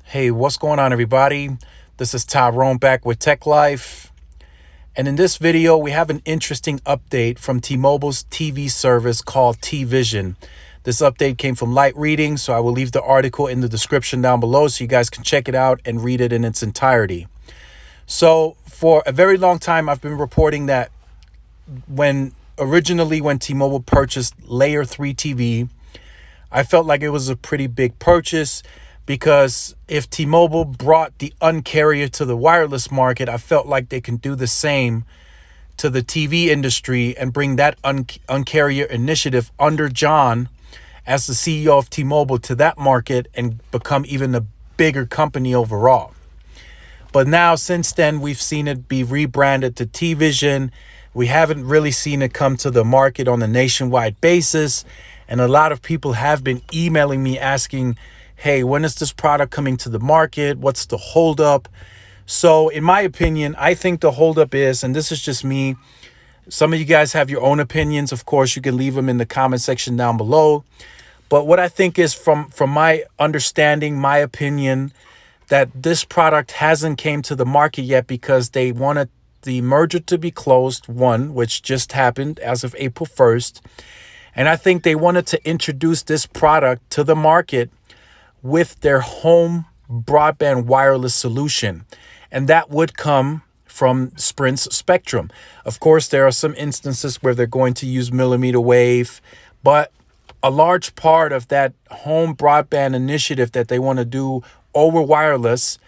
Hey, what's going on, everybody? This is Tyrone back with Tech Life. And in this video, we have an interesting update from T-Mobile's TV service called T-Vision. This update came from Light Reading, so I will leave the article in the description down below so you guys can check it out and read it in its entirety. So for a very long time, I've been reporting that when T-Mobile purchased Layer 3 TV, I felt like it was a pretty big purchase because if T-Mobile brought the uncarrier to the wireless market, I felt like they can do the same to the TV industry and bring that uncarrier initiative under John as the CEO of T-Mobile to that market and become even a bigger company overall. But now, since then, we've seen it be rebranded to T-Vision. We haven't really seen it come to the market on a nationwide basis. And a lot of people have been emailing me asking, hey, when is this product coming to the market? What's the holdup? So in my opinion, I think the holdup is, and this is just me, some of you guys have your own opinions. Of course, you can leave them in the comment section down below. But what I think is from my understanding, my opinion, that this product hasn't came to the market yet because they wanted the merger to be closed, which just happened as of April 1st. And I think they wanted to introduce this product to the market with their home broadband wireless solution. And that would come from Sprint's spectrum. Of course, there are some instances where they're going to use millimeter wave, but a large part of that home broadband initiative that they want to do over wireless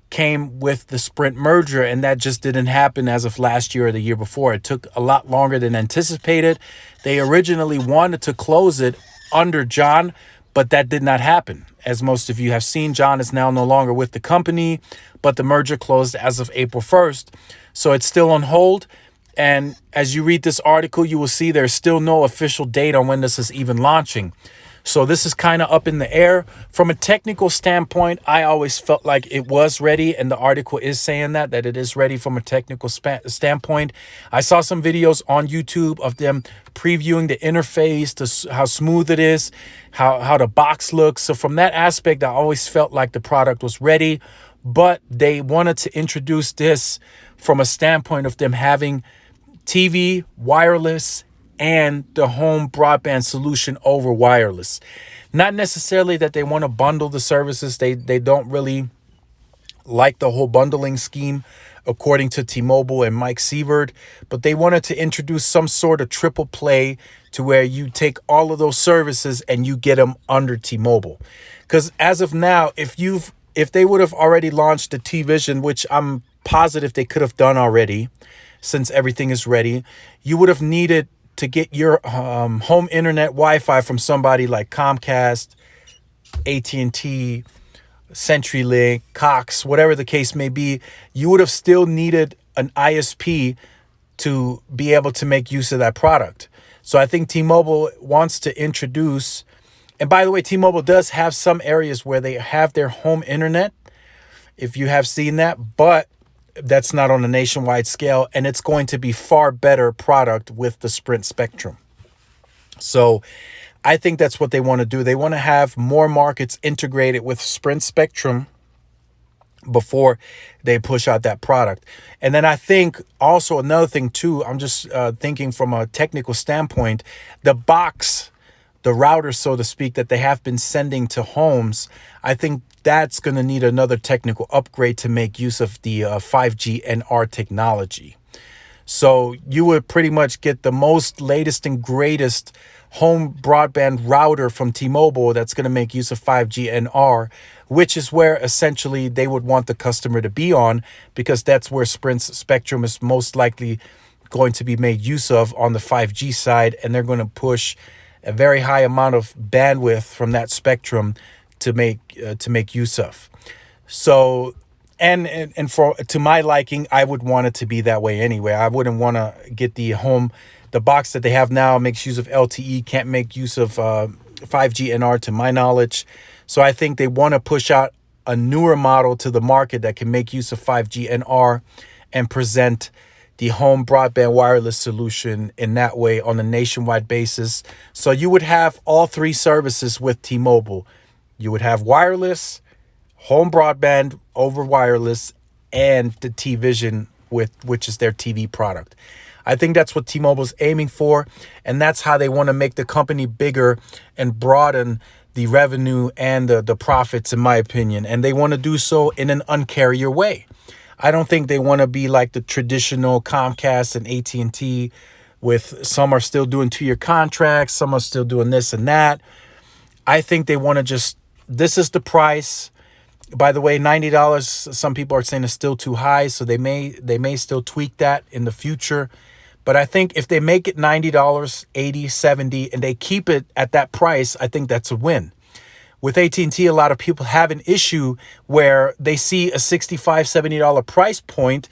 came with the Sprint merger, and that just didn't happen as of last year or the year before. It took a lot longer than anticipated. They originally wanted to close it under John, but that did not happen. As most of you have seen, John is now no longer with the company, but the merger closed as of April 1st. So it's still on hold. And as you read this article, you will see there's still no official date on when this is even launching. So this is kind of up in the air. From a technical standpoint, I always felt like it was ready, and the article is saying that it is ready from a technical standpoint. I saw some videos on YouTube of them previewing the interface, how smooth it is, how the box looks. So from that aspect, I always felt like the product was ready, but they wanted to introduce this from a standpoint of them having TV, wireless, and the home broadband solution over wireless. Not necessarily that they want to bundle the services. They don't really like the whole bundling scheme, according to T-Mobile and Mike Sievert, but they wanted to introduce some sort of triple play to where you take all of those services and you get them under T-Mobile. Because as of now, if they would have already launched the T-Vision, which I'm positive they could have done already, since everything is ready, you would have needed to get your home internet Wi-Fi from somebody like Comcast, AT&T, CenturyLink, Cox, whatever the case may be. You would have still needed an ISP to be able to make use of that product. So I think T-Mobile wants to introduce, and by the way, T-Mobile does have some areas where they have their home internet, if you have seen that, but that's not on a nationwide scale, and it's going to be far better product with the Sprint spectrum. So I think that's what they want to do. They want to have more markets integrated with Sprint spectrum before they push out that product. And then I think also another thing too, I'm just thinking from a technical standpoint, the box, the router, so to speak, that they have been sending to homes, I think that's going to need another technical upgrade to make use of the 5G NR technology. So you would pretty much get the most latest and greatest home broadband router from T-Mobile that's going to make use of 5G NR, which is where essentially they would want the customer to be on, because that's where Sprint's spectrum is most likely going to be made use of on the 5G side, and they're going to push a very high amount of bandwidth from that spectrum to make use of. So and for to my liking, I would want it to be that way anyway. I wouldn't want to get the box that they have now makes use of LTE, can't make use of 5G NR to my knowledge. So I think they want to push out a newer model to the market that can make use of 5G NR and present the home broadband wireless solution in that way on a nationwide basis. So you would have all three services with T-Mobile. You would have wireless, home broadband over wireless, and the T-Vision, which is their TV product. I think that's what T-Mobile's aiming for, and that's how they want to make the company bigger and broaden the revenue and the profits, in my opinion. And they want to do so in an Un-carrier way. I don't think they want to be like the traditional Comcast and AT&T, with some are still doing 2-year contracts, some are still doing this and that. I think they want to just, this is the price. By the way, $90, some people are saying is still too high, so they may still tweak that in the future. But I think if they make it $90, $80, $70, and they keep it at that price, I think that's a win. With AT&T, a lot of people have an issue where they see a $65, $70 price point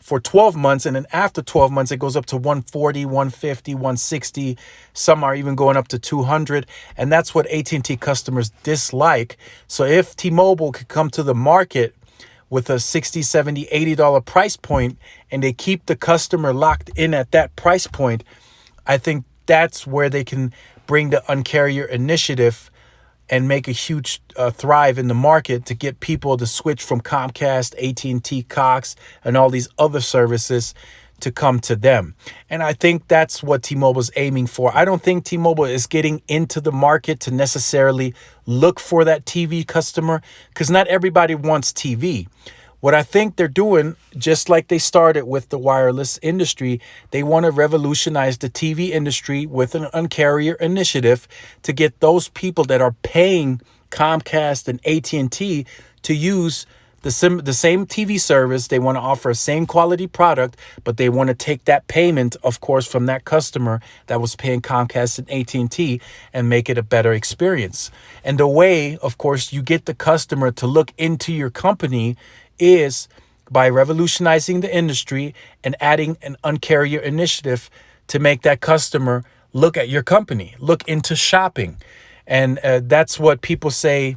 for 12 months, and then after 12 months, it goes up to $140, $150, $160. Some are even going up to $200, and that's what AT&T customers dislike. So if T-Mobile could come to the market with a $60, $70, $80 price point, and they keep the customer locked in at that price point, I think that's where they can bring the Un-carrier initiative and make a huge thrive in the market to get people to switch from Comcast, AT&T, Cox, and all these other services to come to them. And I think that's what T-Mobile is aiming for. I don't think T-Mobile is getting into the market to necessarily look for that TV customer, because not everybody wants TV. What I think they're doing, just like they started with the wireless industry, they want to revolutionize the TV industry with an Un-carrier initiative to get those people that are paying Comcast and AT&T to use the same TV service. They want to offer a same quality product, but they want to take that payment, of course, from that customer that was paying Comcast and AT&T and make it a better experience. And the way, of course, you get the customer to look into your company is by revolutionizing the industry and adding an Un-carrier initiative to make that customer look at your company, look into shopping. And that's what people say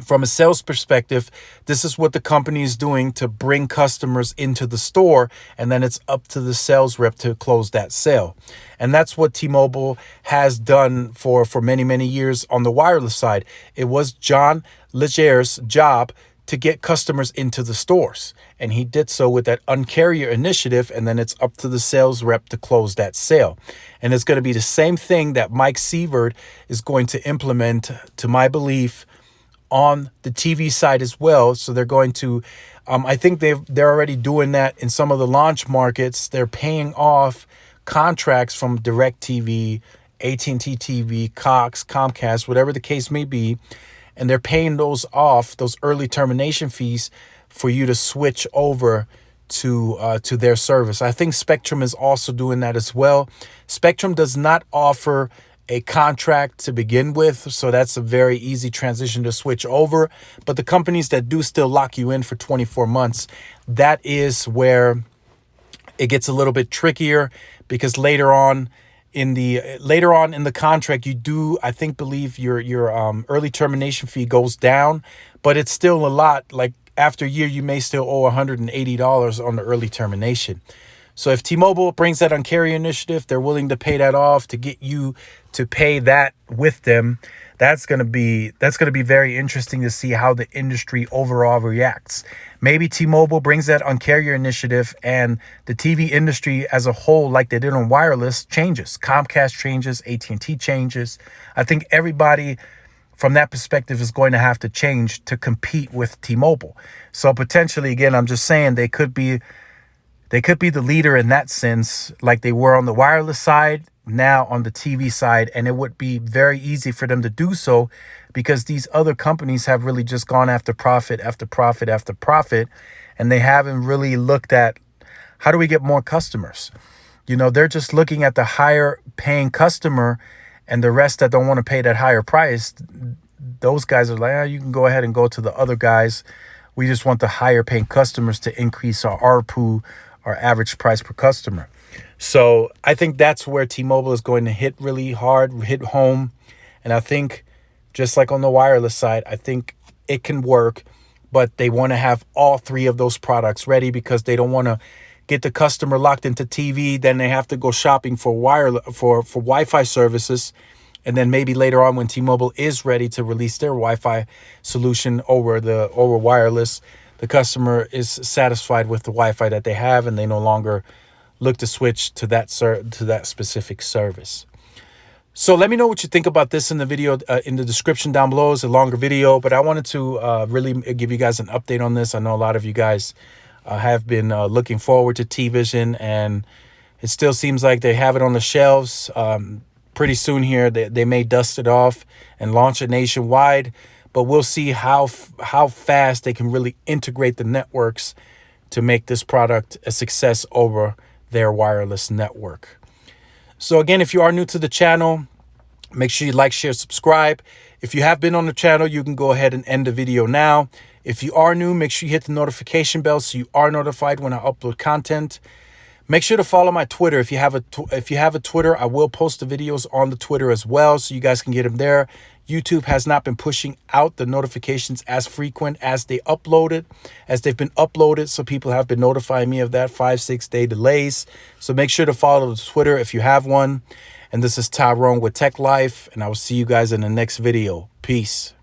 from a sales perspective. This is what the company is doing to bring customers into the store, and then it's up to the sales rep to close that sale. And that's what T-Mobile has done for many, many years on the wireless side. It was John Legere's job to get customers into the stores, and he did so with that Un-carrier initiative, and then it's up to the sales rep to close that sale. And it's going to be the same thing that Mike Sievert is going to implement, to my belief, on the TV side as well. So they're going to, I think they're already doing that in some of the launch markets. They're paying off contracts from DirecTV, AT&T TV, Cox, Comcast, whatever the case may be, and they're paying those off, those early termination fees, for you to switch over to their service. I think Spectrum is also doing that as well. Spectrum does not offer a contract to begin with, so that's a very easy transition to switch over. But the companies that do still lock you in for 24 months, that is where it gets a little bit trickier, because later on in the contract, you do, I think, believe your early termination fee goes down, but it's still a lot. Like after a year, you may still owe $180 on the early termination. So if T-Mobile brings that Un-carrier initiative, they're willing to pay that off to get you to pay that with them. That's going to be very interesting to see how the industry overall reacts. Maybe T-Mobile brings that Un-carrier initiative, and the TV industry as a whole, like they did on wireless, changes. Comcast changes, AT&T changes. I think everybody from that perspective is going to have to change to compete with T-Mobile. So potentially, again, I'm just saying they could be the leader in that sense, like they were on the wireless side, now on the TV side. And it would be very easy for them to do so, because these other companies have really just gone after profit after profit after profit, and they haven't really looked at how do we get more customers. You know, they're just looking at the higher paying customer, and the rest that don't want to pay that higher price, those guys are like, you can go ahead and go to the other guys. We just want the higher paying customers to increase our ARPU, our average price per customer. So I think that's where T-Mobile is going to hit really hard, hit home. And I think just like on the wireless side, I think it can work, but they want to have all three of those products ready, because they don't want to get the customer locked into TV. Then they have to go shopping for Wi-Fi services, And then maybe later on when T-Mobile is ready to release their Wi-Fi solution over wireless, the customer is satisfied with the Wi-Fi that they have and they no longer look to switch to that specific service. So let me know what you think about this in the video, in the description down below. It's a longer video, but I wanted to really give you guys an update on this. I know a lot of you guys have been looking forward to TVision, and it still seems like they have it on the shelves. Pretty soon here, they may dust it off and launch it nationwide, but we'll see how fast they can really integrate the networks to make this product a success over their wireless network. So again, if you are new to the channel, make sure you like, share, subscribe. If you have been on the channel, you can go ahead and end the video now. If you are new, make sure you hit the notification bell so you are notified when I upload content. Make sure to follow my Twitter. If you have a Twitter, I will post the videos on the Twitter as well, so you guys can get them there. YouTube has not been pushing out the notifications as frequent as they've been uploaded, so people have been notifying me of that 5-6 day delays. So make sure to follow the Twitter if you have one. And this is Tyrone with Tech Life, and I will see you guys in the next video. Peace.